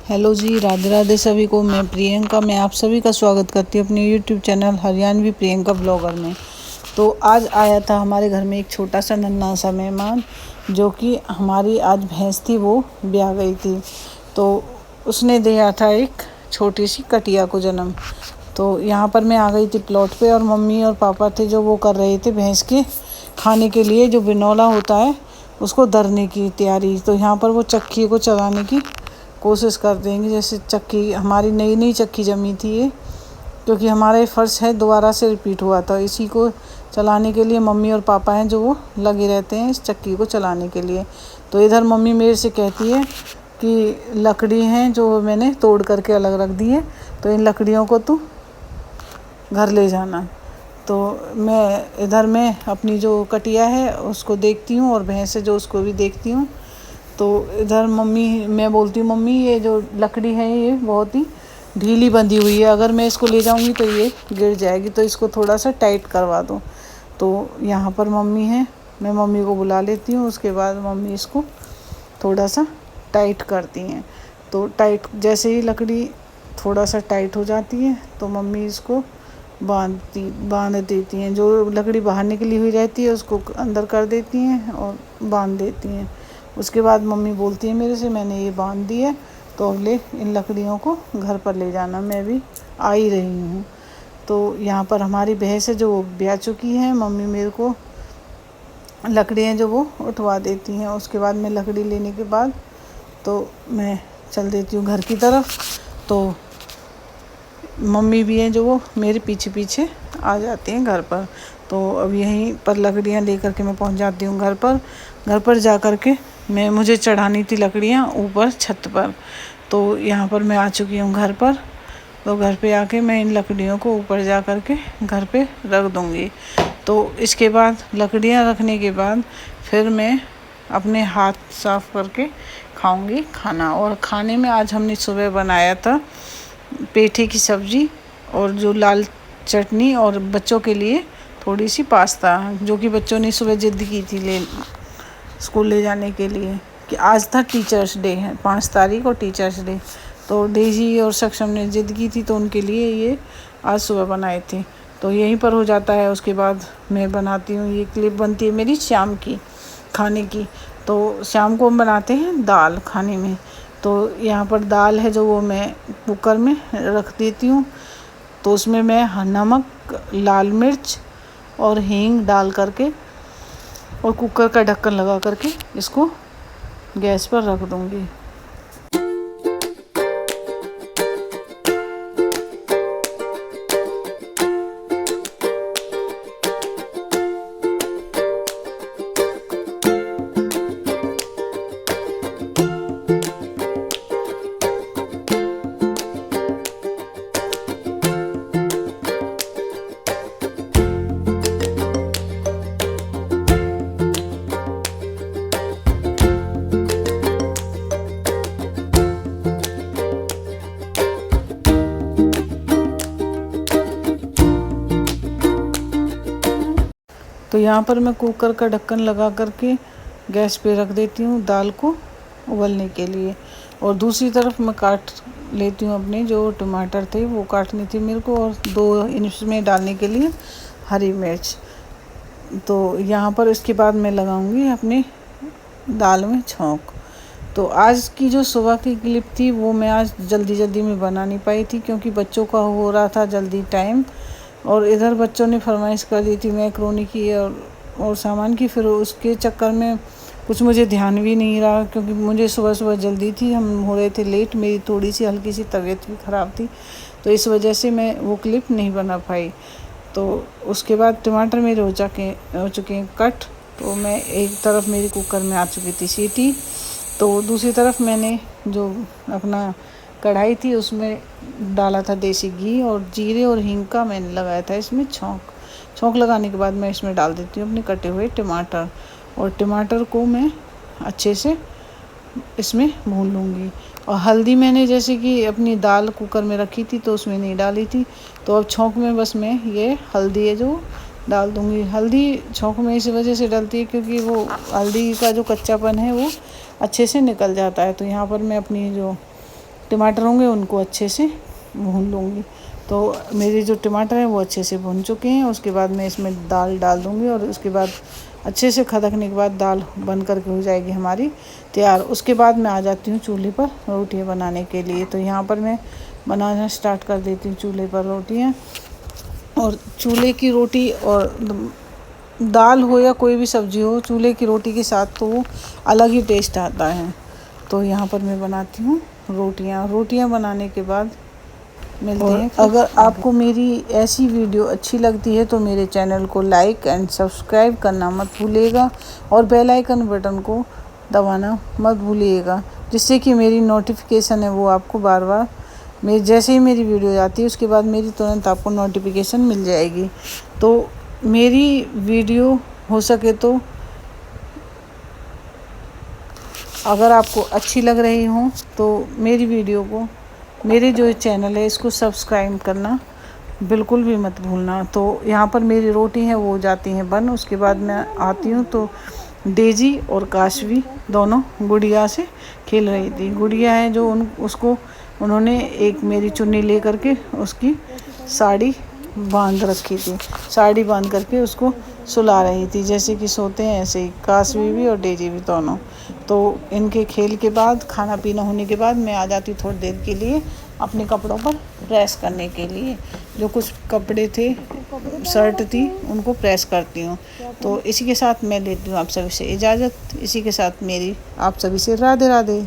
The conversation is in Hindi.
हेलो जी, राधे राधे सभी को। मैं प्रियंका, मैं आप सभी का स्वागत करती हूँ अपने YouTube channel Haryanvi Priyanka blogger में। तो आज आया था हमारे घर में एक छोटा सा नन्हा सा मेहमान, जो कि हमारी आज भैंस थी वो ब्याह गई थी। तो उसने दिया था एक छोटी सी कटिया को जन्म। तो यहाँ पर मैं आ गई थी प्लॉट पे, और मम्मी और पापा थे जो वो कर रहे थे भैंस के खाने के लिए जो बिनौला होता है उसको दरने की तैयारी। तो यहाँ पर वो चक्की को चलाने की कोशिश कर देंगे। जैसे चक्की हमारी नई नई चक्की जमी थी ये, क्योंकि हमारा ये फर्श है दोबारा से रिपीट हुआ था। इसी को चलाने के लिए मम्मी और पापा हैं जो वो लगे रहते हैं इस चक्की को चलाने के लिए। तो इधर मम्मी मेरे से कहती है कि लकड़ी हैं जो मैंने तोड़ करके अलग रख दी है, तो इन लकड़ियों को तू घर ले जाना। तो मैं अपनी जो कटिया है उसको देखती हूँ और भैंस है जो उसको भी देखती हूँ। तो इधर मैं बोलती हूँ मम्मी ये जो लकड़ी है ये बहुत ही ढीली बंधी हुई है, अगर मैं इसको ले जाऊँगी तो ये गिर जाएगी, तो इसको थोड़ा सा टाइट करवा दो। तो यहाँ पर मम्मी है, मैं मम्मी को बुला लेती हूँ। उसके बाद मम्मी इसको थोड़ा सा टाइट करती हैं। तो टाइट जैसे ही लकड़ी थोड़ा सा टाइट हो जाती है तो मम्मी इसको बांध देती हैं। जो लकड़ी बाहर निकली हुई रहती है उसको अंदर कर देती हैं और बांध देती हैं। उसके बाद मम्मी बोलती है मेरे से, मैंने ये बांध दी है तो अब ले इन लकड़ियों को घर पर ले जाना, मैं भी आ ही रही हूँ। तो यहाँ पर हमारी भैंस है जो वो ब्याह चुकी है। मम्मी मेरे को लकड़ियाँ जो वो उठवा देती हैं। उसके बाद मैं लकड़ी लेने के बाद तो मैं चल देती हूँ घर की तरफ। तो मम्मी भी हैं जो वो मेरे पीछे पीछे आ जाती हैं घर पर। तो अब यहीं पर लकड़ियाँ लेकर के मैं पहुंच जाती हूँ घर पर। घर पर जा कर के मुझे चढ़ानी थी लकड़ियाँ ऊपर छत पर। तो यहाँ पर मैं आ चुकी हूँ घर पर। तो घर पे आके मैं इन लकड़ियों को ऊपर जा कर के घर पे रख दूँगी। तो इसके बाद लकड़ियाँ रखने के बाद फिर मैं अपने हाथ साफ़ करके खाऊँगी खाना। और खाने में आज हमने सुबह बनाया था पेठे की सब्ज़ी और जो लाल चटनी, और बच्चों के लिए थोड़ी सी पास्ता, जो कि बच्चों ने सुबह ज़िद की थी स्कूल ले जाने के लिए कि आज था टीचर्स डे है, 5 तारीख और टीचर्स डे। तो डेजी और सक्षम ने ज़िद की थी तो उनके लिए ये आज सुबह बनाए थे। तो यहीं पर हो जाता है। उसके बाद मैं बनाती हूँ, ये क्लिप बनती है मेरी शाम की खाने की। तो शाम को हम बनाते हैं दाल खाने में। तो यहाँ पर दाल है जो वो मैं कुकर में रख देती हूँ। तो उसमें मैं नमक, लाल मिर्च और हींग डाल करके और कुकर का ढक्कन लगा करके इसको गैस पर रख दूँगी। तो यहाँ पर मैं कुकर का ढक्कन लगा करके गैस पे रख देती हूँ दाल को उबलने के लिए। और दूसरी तरफ मैं काट लेती हूँ अपने जो टमाटर थे वो काटनी थी मेरे को, और 2 इसमें डालने के लिए हरी मिर्च। तो यहाँ पर इसके बाद मैं लगाऊंगी अपनी दाल में छौंक। तो आज की जो सुबह की क्लिप थी वो मैं आज जल्दी में बना नहीं पाई थी, क्योंकि बच्चों का हो रहा था जल्दी टाइम, और इधर बच्चों ने फरमाइश कर दी थी मैक्रोनी की और सामान की। फिर उसके चक्कर में कुछ मुझे ध्यान भी नहीं रहा, क्योंकि मुझे सुबह जल्दी थी, हम हो रहे थे लेट। मेरी थोड़ी सी हल्की सी तबीयत भी ख़राब थी, तो इस वजह से मैं वो क्लिप नहीं बना पाई। तो उसके बाद टमाटर मेरे हो चुके हैं कट। तो मैं एक तरफ मेरी कुकर में आ चुकी थी सीटी, तो दूसरी तरफ मैंने जो अपना कढ़ाई थी उसमें डाला था देसी घी, और जीरे और हींग का मैंने लगाया था इसमें छौंक लगाने के बाद मैं इसमें डाल देती हूँ अपने कटे हुए टमाटर, और टमाटर को मैं अच्छे से इसमें भून लूँगी। और हल्दी मैंने जैसे कि अपनी दाल कुकर में रखी थी तो उसमें नहीं डाली थी, तो अब छौंक में बस मैं ये हल्दी है जो डाल दूँगी। हल्दी छौंक में इस वजह से डलती है क्योंकि वो हल्दी का जो कच्चापन है वो अच्छे से निकल जाता है। तो यहाँ पर मैं अपनी जो टमाटर होंगे उनको अच्छे से भून लूँगी। तो मेरे जो टमाटर हैं वो अच्छे से भून चुके हैं। उसके बाद मैं इसमें दाल डाल दूँगी और उसके बाद अच्छे से खदकने के बाद दाल बन कर के हो जाएगी हमारी तैयार। उसके बाद मैं आ जाती हूँ चूल्हे पर रोटियाँ बनाने के लिए। तो यहाँ पर मैं बनाना स्टार्ट कर देती हूँ चूल्हे पर रोटियाँ। और चूल्हे की रोटी और दाल हो या कोई भी सब्ज़ी हो, चूल्हे की रोटी के साथ तो वो अलग ही टेस्ट आता है। तो यहाँ पर मैं बनाती हूँ रोटियाँ बनाने के बाद मिलते हैं। अगर आपको मेरी ऐसी वीडियो अच्छी लगती है तो मेरे चैनल को लाइक एंड सब्सक्राइब करना मत भूलिएगा और बेल आइकन बटन को दबाना मत भूलिएगा, जिससे कि मेरी नोटिफिकेशन है वो आपको बार बार जैसे ही मेरी वीडियो आती है उसके बाद मेरी तुरंत आपको नोटिफिकेशन मिल जाएगी। तो मेरी वीडियो हो सके तो अगर आपको अच्छी लग रही हो तो मेरी वीडियो को, मेरे जो चैनल है इसको सब्सक्राइब करना बिल्कुल भी मत भूलना। तो यहाँ पर मेरी रोटी है वो जाती हैं बन। उसके बाद मैं आती हूँ तो डेजी और काशवी दोनों गुड़िया से खेल रही थी। गुड़िया है जो उसको उन्होंने एक मेरी चुन्नी ले करके उसकी साड़ी बांध रखी थी, साड़ी बांध करके उसको सुला रही थी। जैसे कि सोते हैं ऐसे ही काशवी भी और डेजी भी दोनों। तो इनके खेल के बाद, खाना पीना होने के बाद मैं आ जाती थोड़ी देर के लिए अपने कपड़ों पर प्रेस करने के लिए। जो कुछ कपड़े थे, शर्ट थी, उनको प्रेस करती हूँ। तो इसी के साथ मैं लेती हूँ आप सभी से इजाज़त। इसी के साथ मेरी आप सभी से राधे राधे।